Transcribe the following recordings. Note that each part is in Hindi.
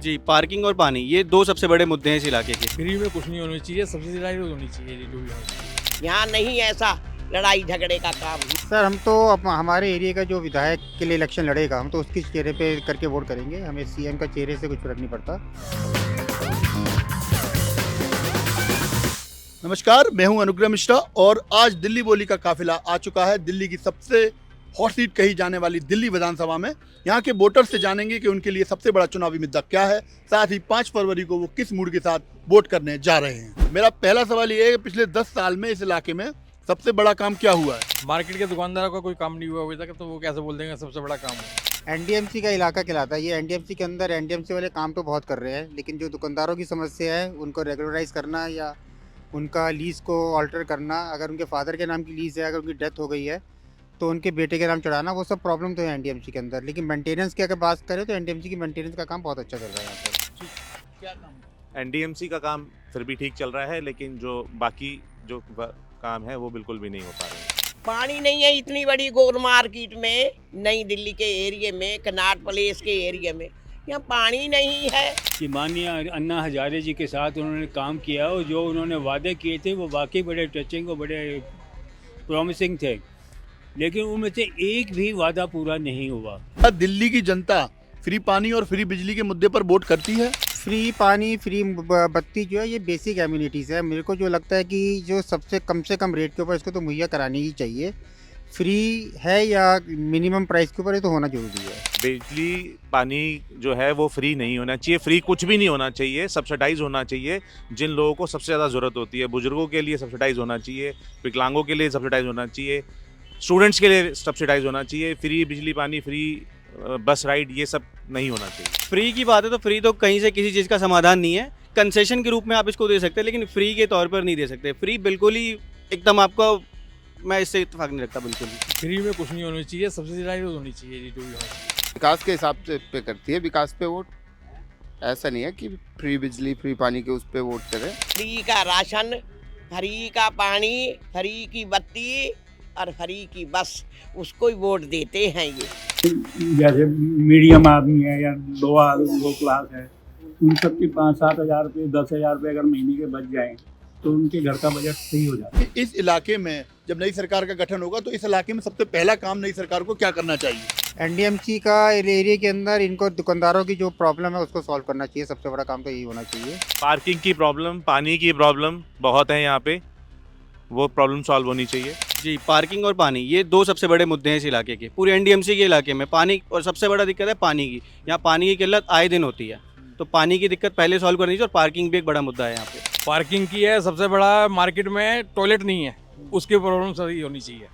जी, पार्किंग और पानी ये दो सबसे बड़े मुद्दे हैं इस इलाके के। फ्री में कुछ नहीं होनी चाहिए, सब्सिडाइज होनी चाहिए जो भी हो। यहाँ नहीं ऐसा लड़ाई झगड़े का काम। सर हम तो हमारे एरिया का जो विधायक के लिए इलेक्शन लड़ेगा हम तो उसके चेहरे पे करके वोट करेंगे। हमें सीएम का चेहरे से कुछ फर्क नहीं पड़ता। नमस्कार, मैं हूं अनुग्रह मिश्रा और आज दिल्ली बोली का काफिला आ चुका है दिल्ली की सबसे हॉट सीट कही जाने वाली दिल्ली विधानसभा में। यहां के वोटर से जानेंगे कि उनके लिए सबसे बड़ा चुनावी मुद्दा क्या है, साथ ही 5 फरवरी को वो किस मूड के साथ वोट करने जा रहे हैं। मेरा पहला सवाल ये है कि पिछले 10 साल में इस इलाके में सबसे बड़ा काम क्या हुआ है। मार्केट के दुकानदारों का कोई काम नहीं हुआ अभी तक, तो वो कैसे बोल देंगे सबसे बड़ा काम है। एनडीएमसी का इलाका कहलाता है ये। एनडीएमसी के अंदर एनडीएमसी वाले काम तो बहुत कर रहे हैं, लेकिन जो दुकानदारों की समस्या है उनको रेगुलराइज करना या उनका लीज को ऑल्टर करना, अगर उनके फादर के नाम की लीज है, अगर उनकी डेथ हो गई है तो उनके बेटे के नाम चढ़ाना, वो सब प्रॉब्लम तो है एनडीएमसी के अंदर। लेकिन मेंटेनेंस की अगर बात करें तो एनडीएमसी की मेंटेनेंस का काम बहुत अच्छा चल रहा है यहाँ पर। क्या काम? एनडीएमसी का काम फिर भी ठीक चल रहा है, लेकिन जो बाकी जो काम है वो बिल्कुल भी नहीं हो पा रहे हैं। पानी नहीं है इतनी बड़ी गोल मार्केट में, नई दिल्ली के एरिया में, कनाट प्लेस के एरिया में यहाँ पानी नहीं है। कि माननीय अन्ना हजारे जी के साथ उन्होंने काम किया और जो उन्होंने वादे किए थे वो वाकई बड़े टचिंग और बड़े प्रॉमिसिंग थे, लेकिन उनमें से एक भी वादा पूरा नहीं हुआ। क्या दिल्ली की जनता फ्री पानी और फ्री बिजली के मुद्दे पर वोट करती है? फ्री पानी, फ्री बत्ती जो है ये बेसिक एम्यूनिटीज़ है। मेरे को जो लगता है कि जो सबसे कम से कम रेट के ऊपर इसको तो मुहैया करानी ही चाहिए। फ्री है या मिनिमम प्राइस के ऊपर ये तो होना जरूरी है। बिजली पानी जो है वो फ्री नहीं होना चाहिए, फ्री कुछ भी नहीं होना चाहिए, सब्सिडाइज होना चाहिए। जिन लोगों को सबसे ज़्यादा ज़रूरत होती है, बुजुर्गों के लिए सब्सिडाइज होना चाहिए, विकलांगों के लिए सब्सिडाइज होना चाहिए, स्टूडेंट्स के लिए सब्सिडाइज होना चाहिए। फ्री बिजली पानी, फ्री बस राइड, ये सब नहीं होना चाहिए। फ्री की बात है तो फ्री तो कहीं से किसी चीज़ का समाधान नहीं है। कंसेशन के रूप में आप इसको दे सकते हैं, लेकिन फ्री के तौर पर नहीं दे सकते। फ्री बिल्कुल ही एकदम आपको, मैं इससे इत्तेफाक नहीं रखता बिल्कुल भी। फ्री में कुछ नहीं होनी चाहिए, सब्सिडाइज होनी चाहिए जो भी हो। विकास के हिसाब से पे करती है, विकास पे वोट। ऐसा नहीं है कि फ्री बिजली फ्री पानी के उस पे वोट करें। फ्री का राशन, फ्री का पानी, फ्री की बत्ती और फ्री की बस, उसको ही वोट देते हैं ये। जैसे मीडियम आदमी है या लो क्लास है, उन सब की 5-7 हज़ार रुपये 10 हज़ार रुपये अगर महीने के बच जाएँ तो उनके घर का बजट सही हो जाता है। इस इलाके में जब नई सरकार का गठन होगा तो इस इलाके में सबसे पहला काम नई सरकार को क्या करना चाहिए? एनडीएमसी का एरिया के अंदर इनको दुकानदारों की जो प्रॉब्लम है उसको सॉल्व करना चाहिए। सबसे बड़ा काम तो यही होना चाहिए। पार्किंग की प्रॉब्लम, पानी की प्रॉब्लम बहुत है यहाँ पे, वो प्रॉब्लम सॉल्व होनी चाहिए। जी, पार्किंग और पानी ये दो सबसे बड़े मुद्दे हैं इस इलाके के, पूरे एनडीएमसी के इलाके में। पानी और सबसे बड़ा दिक्कत है पानी की। यहाँ पानी की किल्लत आए दिन होती है, तो पानी की दिक्कत पहले सॉल्व करनी चाहिए। और पार्किंग भी एक बड़ा मुद्दा है यहाँ पे। पार्किंग की है सबसे बड़ा, मार्केट में टॉयलेट नहीं है, उसकी प्रॉब्लम सही होनी चाहिए।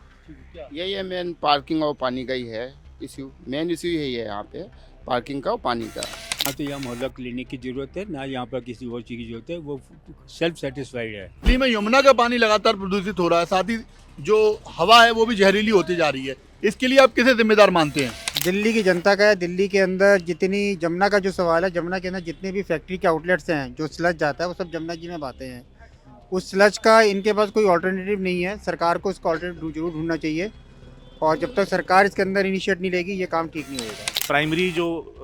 यही है मेन, पार्किंग और पानी का ही है इश्यू। मेन इश्यू यही है यहाँ पे, पार्किंग का और पानी का। हाँ, तो यहाँ मोहल्ला क्लिनिक की ज़रूरत है ना, यहाँ पर किसी और चीज़ की ज़रूरत है। वो सेल्फ सेटिस्फाइड है। दिल्ली में यमुना का पानी लगातार प्रदूषित हो रहा है, साथ ही जो हवा है वो भी जहरीली होती जा रही है। इसके लिए आप किसे जिम्मेदार मानते हैं? दिल्ली की जनता का है। दिल्ली के अंदर जितनी जमुना का जो सवाल है, जमुना के अंदर जितने भी फैक्ट्री के आउटलेट्स हैं, जो स्लज जाता है वो सब जमुना जी में बहाते हैं। उस स्लज का इनके पास कोई ऑल्टरनेटिव नहीं है। सरकार को इसका ऑल्टरनेटिव जरूर ढूंढना चाहिए, और जब तक सरकार इसके अंदर इनिशिएट नहीं लेगी ये काम ठीक नहीं होगा। प्राइमरी जो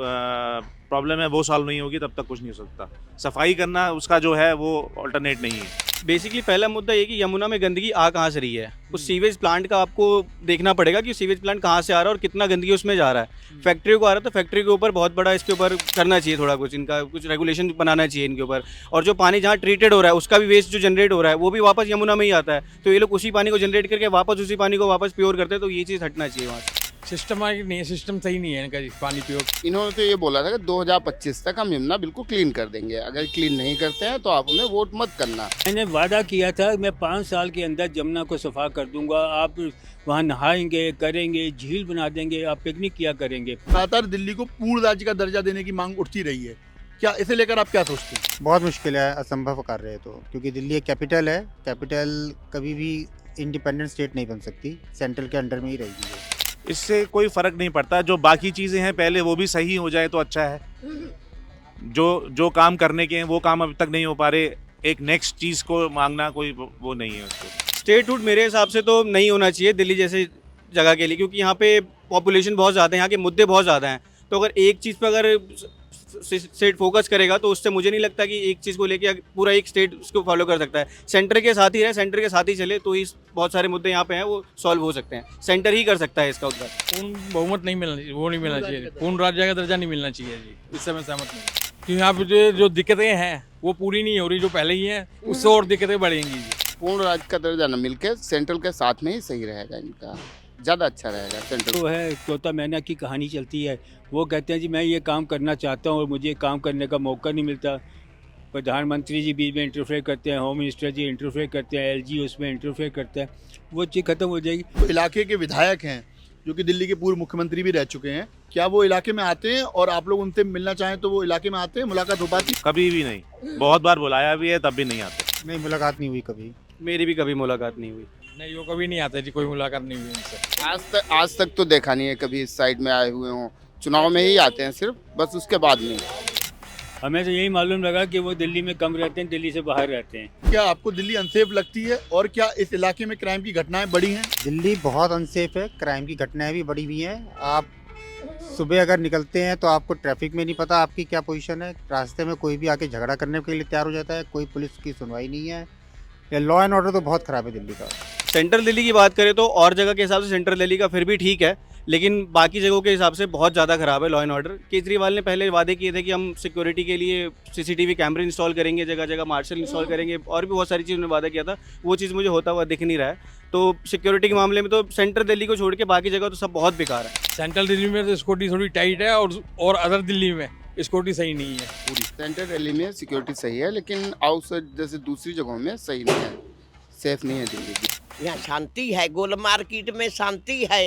प्रॉब्लम है वो सॉल्व नहीं होगी तब तक कुछ नहीं हो सकता। सफाई करना उसका जो है वो अल्टरनेट नहीं है। बेसिकली पहला मुद्दा ये कि यमुना में गंदगी आ कहाँ से रही है। उस सीवेज प्लांट का आपको देखना पड़ेगा कि सीवेज प्लांट कहाँ से आ रहा है और कितना गंदगी उसमें जा रहा है। फैक्ट्री को आ रहा है तो फैक्ट्री के ऊपर बहुत बड़ा इसके ऊपर करना चाहिए, थोड़ा कुछ इनका कुछ रेगुलेशन बनाना चाहिए इनके ऊपर। और जो पानी जहाँ ट्रीटेड हो रहा है उसका भी वेस्ट जो जनरेट हो रहा है वो भी वापस यमुना में ही आता है, तो ये लोग उसी पानी को जनरेट करके वापस उसी पानी को वापस प्योर करते हैं। तो ये चीज़ हटना चाहिए वहाँ से। सिस्टमैटिक नहीं है, सिस्टम सही नहीं है इनका पानी प्योर। इन्होंने तो ये बोला था कि 2025 तक हम यमुना बिल्कुल क्लीन कर देंगे। अगर क्लीन नहीं करते हैं तो आप हमें वोट मत करना। मैंने वादा किया था मैं 5 साल के अंदर जमुना को सफा कर दूंगा। आप वहाँ नहाएंगे, करेंगे, झील बना देंगे, आप पिकनिक किया करेंगे। लगातार दिल्ली को पूर्ण राज्य का दर्जा देने की मांग उठती रही है, क्या इसे लेकर आप क्या सोचते हैं? बहुत मुश्किल है, असंभव कार्य है तो, क्योंकि दिल्ली एक कैपिटल है। कैपिटल कभी भी इंडिपेंडेंट स्टेट नहीं बन सकती, सेंट्रल के अंडर में ही रहेगी। इससे कोई फ़र्क नहीं पड़ता, जो बाकी चीज़ें हैं पहले वो भी सही हो जाए तो अच्छा है। जो काम करने के हैं वो काम अभी तक नहीं हो पा रहे, एक नेक्स्ट चीज़ को मांगना कोई वो नहीं है उसको। स्टेटहुड मेरे हिसाब से तो नहीं होना चाहिए दिल्ली जैसे जगह के लिए, क्योंकि यहाँ पे पॉपुलेशन बहुत ज़्यादा है, यहाँ के मुद्दे बहुत ज़्यादा हैं। तो अगर एक चीज़ पे अगर स्टेट फोकस करेगा तो उससे मुझे नहीं लगता कि एक चीज़ को लेके पूरा एक स्टेट उसको फॉलो कर सकता है। सेंटर के साथ ही रहे, सेंटर के साथ ही चले तो ही बहुत सारे मुद्दे यहाँ पे हैं वो सॉल्व हो सकते हैं। सेंटर ही कर सकता है इसका उद्धार। पूर्ण बहुमत नहीं मिलना, वो नहीं मिलना चाहिए, पूर्ण राज्य का दर्जा नहीं मिलना चाहिए जी, इससे मैं सहमत नहीं हूँ। क्योंकि यहाँ पे जो दिक्कतें हैं वो पूरी नहीं हो रही, जो पहले ही हैं उससे और दिक्कतें बढ़ेंगी जी। पूर्ण राज्य का दर्जा न मिलके सेंट्रल के साथ में ही सही रहेगा, इनका ज़्यादा अच्छा रहेगा सेंट्रल। तो है तोता मैना की कहानी चलती है, वो कहते हैं जी मैं ये काम करना चाहता हूँ और मुझे काम करने का मौका नहीं मिलता। प्रधानमंत्री जी बीच में इंटरफेयर करते हैं, होम मिनिस्टर जी इंटरफेयर करते हैं, एलजी उसमें इंटरफेयर करता है, वो चीज़ खत्म हो जाएगी। तो इलाके के विधायक हैं जो कि दिल्ली के पूर्व मुख्यमंत्री भी रह चुके हैं, क्या वो इलाके में आते हैं और आप लोग उनसे मिलना चाहें तो वो इलाके में आते हैं, मुलाकात हो पाती? कभी भी नहीं, बहुत बार बुलाया भी है तब भी नहीं आते। नहीं, मुलाकात नहीं हुई कभी। मेरी भी कभी मुलाकात नहीं हुई। नहीं, वो कभी नहीं आते जी, कोई मुलाकात नहीं हुई उनसे। आज तक तो देखा नहीं है कभी इस साइड में आए हुए हों, चुनाव में ही आते हैं सिर्फ, बस उसके बाद नहीं। हमें तो यही मालूम लगा कि वो दिल्ली में कम रहते हैं, दिल्ली से बाहर रहते हैं। क्या आपको दिल्ली अनसेफ लगती है और क्या इस इलाके में क्राइम की घटनाएं बढ़ी हैं? दिल्ली बहुत अनसेफ है, क्राइम की घटनाएं भी बढ़ी हुई हैं। आप सुबह अगर निकलते हैं तो आपको ट्रैफिक में नहीं पता आपकी क्या पोजीशन है, रास्ते में कोई भी आके झगड़ा करने के लिए तैयार हो जाता है, कोई पुलिस की सुनवाई नहीं है। लॉ एंड ऑर्डर तो बहुत ख़राब है दिल्ली का। सेंट्रल दिल्ली की बात करें तो और जगह के हिसाब से सेंट्रल दिल्ली का फिर भी ठीक है, लेकिन बाकी जगहों के हिसाब से बहुत ज़्यादा ख़राब है लॉ एंड ऑर्डर। केजरीवाल ने पहले वादे किए थे कि हम सिक्योरिटी के लिए सीसीटीवी कैमरे इंस्टॉल करेंगे, जगह जगह मार्शल इंस्टॉल करेंगे और भी बहुत सारी चीज़ उन्होंने वादा किया था, वो चीज़ मुझे होता हुआ दिख नहीं रहा है। तो सिक्योरिटी के मामले में तो सेंट्रल दिल्ली को छोड़ के बाकी जगह तो सब बहुत बेकार है। सेंट्रल दिल्ली में तो सिक्योरिटी थोड़ी टाइट है और अदर दिल्ली में सिक्योरिटी सही नहीं है पूरी। सेंट्रल दिल्ली में सिक्योरिटी सही है, लेकिन आउटसाइड जैसे दूसरी जगहों में सही नहीं है, सेफ नहीं है दिल्ली की। यहाँ शांति है, गोल मार्केट में शांति है,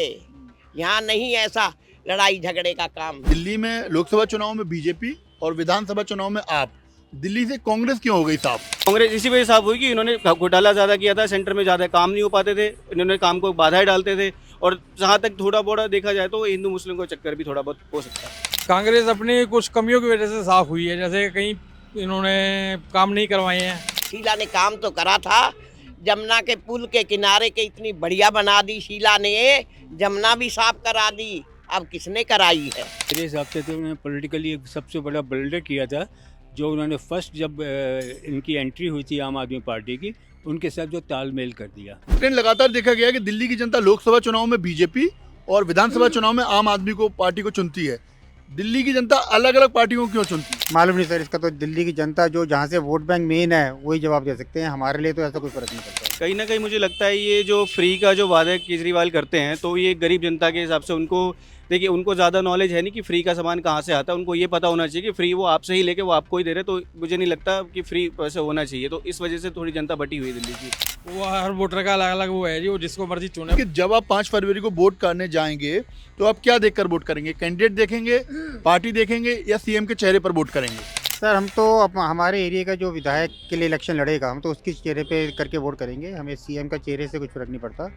यहाँ नहीं ऐसा लड़ाई झगड़े का काम। दिल्ली में लोकसभा चुनाव में बीजेपी और विधानसभा चुनाव में आप, दिल्ली से कांग्रेस क्यों हो गई साफ? कांग्रेस इसी वजह साफ हुई कि इन्होंने घोटाला ज़्यादा किया था, सेंटर में ज़्यादा काम नहीं हो पाते थे, इन्होंने काम को बाधाएं डालते थे और जहाँ तक थोड़ा बहुत देखा जाए तो हिंदू मुस्लिम का चक्कर भी थोड़ा बहुत हो सकता है। कांग्रेस अपनी कुछ कमियों की वजह से साफ हुई है, जैसे कहीं इन्होंने काम नहीं करवाए हैं। शीला ने काम तो करा था, जमुना के पुल के किनारे के इतनी बढ़िया बना दी शीला ने, जमुना भी साफ करा दी, अब किसने कराई है? मेरे हिसाब से तो उन्होंने पॉलिटिकली एक सबसे बड़ा ब्लंडर किया था, जो उन्होंने फर्स्ट जब इनकी एंट्री हुई थी आम आदमी पार्टी की, उनके साथ जो तालमेल कर दिया। लेकिन लगातार देखा गया कि दिल्ली की जनता लोकसभा चुनाव में बीजेपी और विधानसभा चुनाव में आम आदमी को पार्टी को चुनती है, दिल्ली की जनता अलग अलग पार्टियों को क्यों चुनती है? मालूम नहीं सर, इसका तो दिल्ली की जनता जो जहाँ से वोट बैंक मेन है वही जवाब दे सकते हैं। हमारे लिए तो ऐसा कोई फर्क नहीं पड़ता। कहीं ना कहीं मुझे लगता है ये जो फ्री का जो वादा केजरीवाल करते हैं तो ये गरीब जनता के हिसाब से उनको, देखिए उनको ज़्यादा नॉलेज है नहीं कि फ्री का सामान कहाँ से आता है, उनको ये पता होना चाहिए कि फ्री वो आपसे ही लेके वो आपको ही दे रहे, तो मुझे नहीं लगता कि फ्री वैसे होना चाहिए। तो इस वजह से थोड़ी जनता बटी हुई है दिल्ली की। वो हर वोटर का अलग अलग वो है जी, वो जिसको मर्जी चुने। कि जब आप 5 फरवरी को वोट करने जाएंगे तो आप क्या देखकर वोट करेंगे? कैंडिडेट देखेंगे, पार्टी देखेंगे या सीएम के चेहरे पर वोट करेंगे? सर हम तो हमारे एरिया का जो विधायक के लिए इलेक्शन लड़ेगा हम तो उसके चेहरे पे करके वोट करेंगे। हमें सीएम का चेहरे से कुछ फर्क नहीं पड़ता।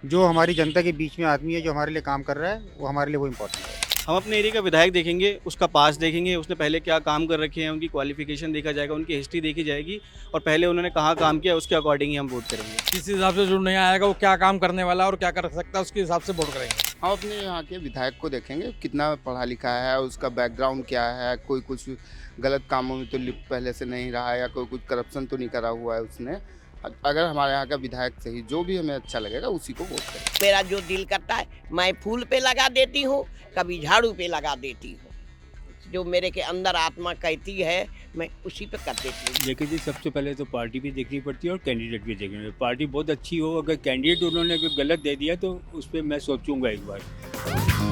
जो हमारी जनता के बीच में आदमी है, जो हमारे लिए काम कर रहा है, वो हमारे लिए वो इम्पोर्टेंट है। हम अपने एरिया का विधायक देखेंगे, उसका पास देखेंगे, उसने पहले क्या काम कर रखे हैं, उनकी क्वालिफिकेशन देखा जाएगा, उनकी हिस्ट्री देखी जाएगी और पहले उन्होंने कहाँ काम किया उसके अकॉर्डिंग ही हम वोट करेंगे। जिस हिसाब से जो नया आएगा वो क्या काम करने वाला है और क्या कर सकता है, उसके हिसाब से वोट करेंगे। हम अपने यहाँ के विधायक को देखेंगे, कितना पढ़ा लिखा है, उसका बैकग्राउंड क्या है, कोई कुछ गलत कामों में तो लिप्त पहले से नहीं रहा है या कोई कुछ करप्शन तो नहीं करा हुआ है उसने। अगर हमारे यहाँ का विधायक सही, जो भी हमें अच्छा लगेगा उसी को वोट करें। मेरा जो दिल करता है मैं फूल पे लगा देती हूँ, कभी झाड़ू पे लगा देती हूँ, जो मेरे के अंदर आत्मा कहती है मैं उसी पे कर देती हूँ। लेकिन जी सबसे पहले तो पार्टी भी देखनी पड़ती है और कैंडिडेट भी देखनी पड़ती है। पार्टी बहुत अच्छी हो, अगर कैंडिडेट उन्होंने अगर गलत दे दिया तो उस पर मैं सोचूंगा एक बार।